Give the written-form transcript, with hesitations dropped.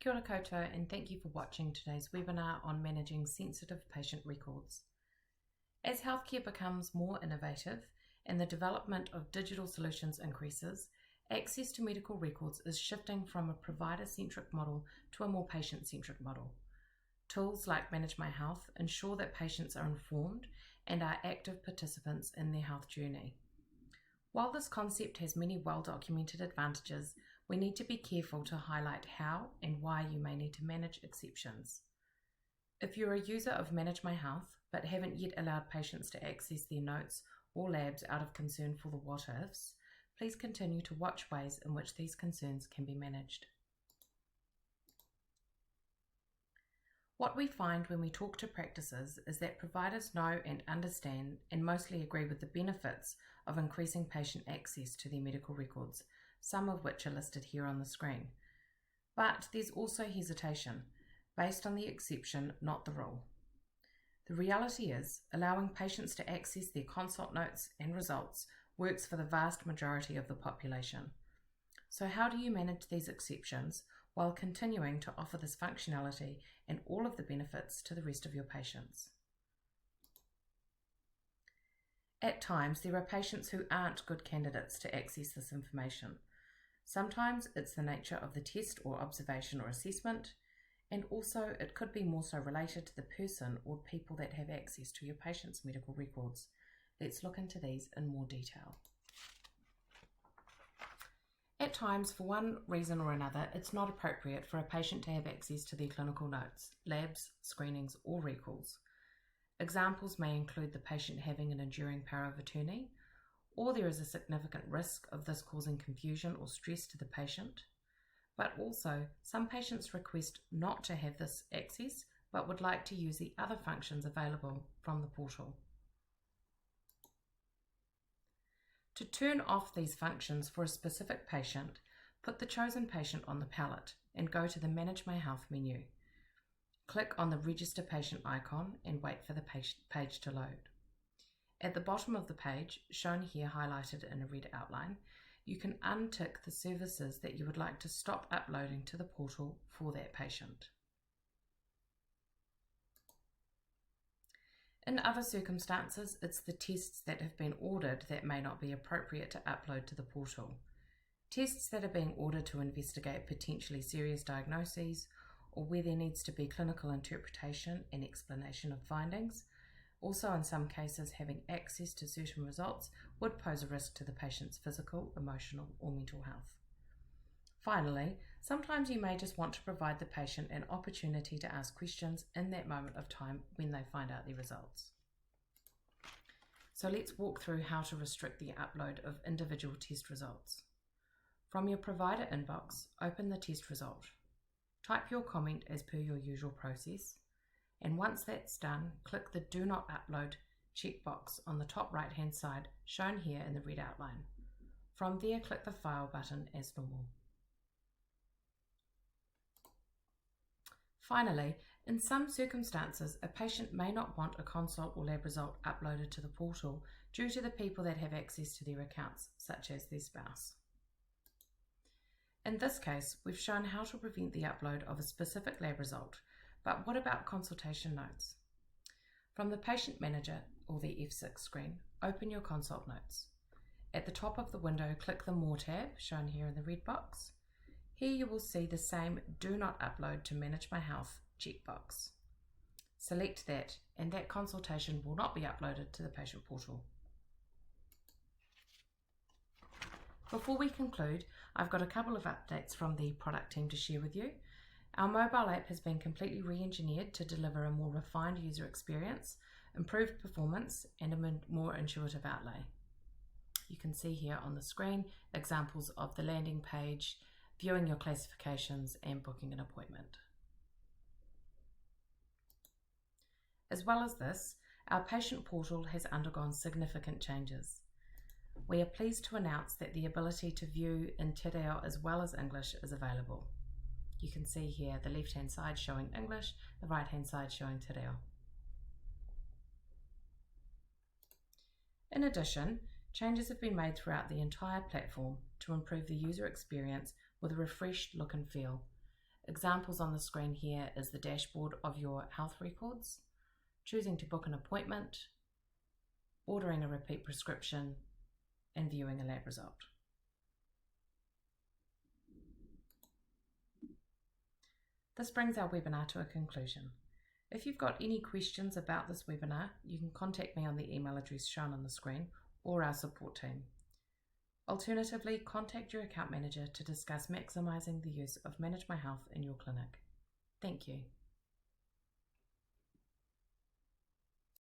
Kia ora koutou, and thank you for watching today's webinar on managing sensitive patient records. As healthcare becomes more innovative and the development of digital solutions increases, access to medical records is shifting from a provider-centric model to a more patient-centric model. Tools like ManageMyHealth ensure that patients are informed and are active participants in their health journey. While this concept has many well-documented advantages, we need to be careful to highlight how and why you may need to manage exceptions. If you're a user of ManageMyHealth but haven't yet allowed patients to access their notes or labs out of concern for the what-ifs, please continue to watch ways in which these concerns can be managed. What we find when we talk to practices is that providers know and understand and mostly agree with the benefits of increasing patient access to their medical records, some of which are listed here on the screen. But there's also hesitation, based on the exception, not the rule. The reality is, allowing patients to access their consult notes and results works for the vast majority of the population. So how do you manage these exceptions while continuing to offer this functionality and all of the benefits to the rest of your patients? At times, there are patients who aren't good candidates to access this information. Sometimes it's the nature of the test or observation or assessment, and also it could be more so related to the person or people that have access to your patient's medical records. Let's look into these in more detail. At times, for one reason or another, it's not appropriate for a patient to have access to their clinical notes, labs, screenings, or recalls. Examples may include the patient having an enduring power of attorney, or there is a significant risk of this causing confusion or stress to the patient. But also, some patients request not to have this access, but would like to use the other functions available from the portal. To turn off these functions for a specific patient, put the chosen patient on the palette and go to the ManageMyHealth menu. Click on the Register Patient icon and wait for the page to load. At the bottom of the page, shown here highlighted in a red outline, you can untick the services that you would like to stop uploading to the portal for that patient. In other circumstances, it's the tests that have been ordered that may not be appropriate to upload to the portal. Tests that are being ordered to investigate potentially serious diagnoses or where there needs to be clinical interpretation and explanation of findings. Also, in some cases, having access to certain results would pose a risk to the patient's physical, emotional, or mental health. Finally, sometimes you may just want to provide the patient an opportunity to ask questions in that moment of time when they find out their results. So let's walk through how to restrict the upload of individual test results. From your provider inbox, open the test result. Type your comment as per your usual process, and once that's done, click the Do Not Upload checkbox on the top right-hand side, shown here in the red outline. From there, click the File button as normal. Finally, in some circumstances, a patient may not want a consult or lab result uploaded to the portal due to the people that have access to their accounts, such as their spouse. In this case, we've shown how to prevent the upload of a specific lab result, but what about consultation notes? From the Patient Manager or the F6 screen, open your consult notes. At the top of the window, click the More tab, shown here in the red box. Here you will see the same Do Not Upload to ManageMyHealth checkbox. Select that, and that consultation will not be uploaded to the patient portal. Before we conclude, I've got a couple of updates from the product team to share with you. Our mobile app has been completely re-engineered to deliver a more refined user experience, improved performance, and a more intuitive outlay. You can see here on the screen examples of the landing page, viewing your classifications, and booking an appointment. As well as this, our patient portal has undergone significant changes. We are pleased to announce that the ability to view in Te Reo as well as English is available. You can see here the left-hand side showing English, the right-hand side showing Te Reo. In addition, changes have been made throughout the entire platform to improve the user experience with a refreshed look and feel. Examples on the screen here is the dashboard of your health records, choosing to book an appointment, ordering a repeat prescription, and viewing a lab result. This brings our webinar to a conclusion. If you've got any questions about this webinar, you can contact me on the email address shown on the screen or our support team. Alternatively, contact your account manager to discuss maximising the use of ManageMyHealth in your clinic. Thank you.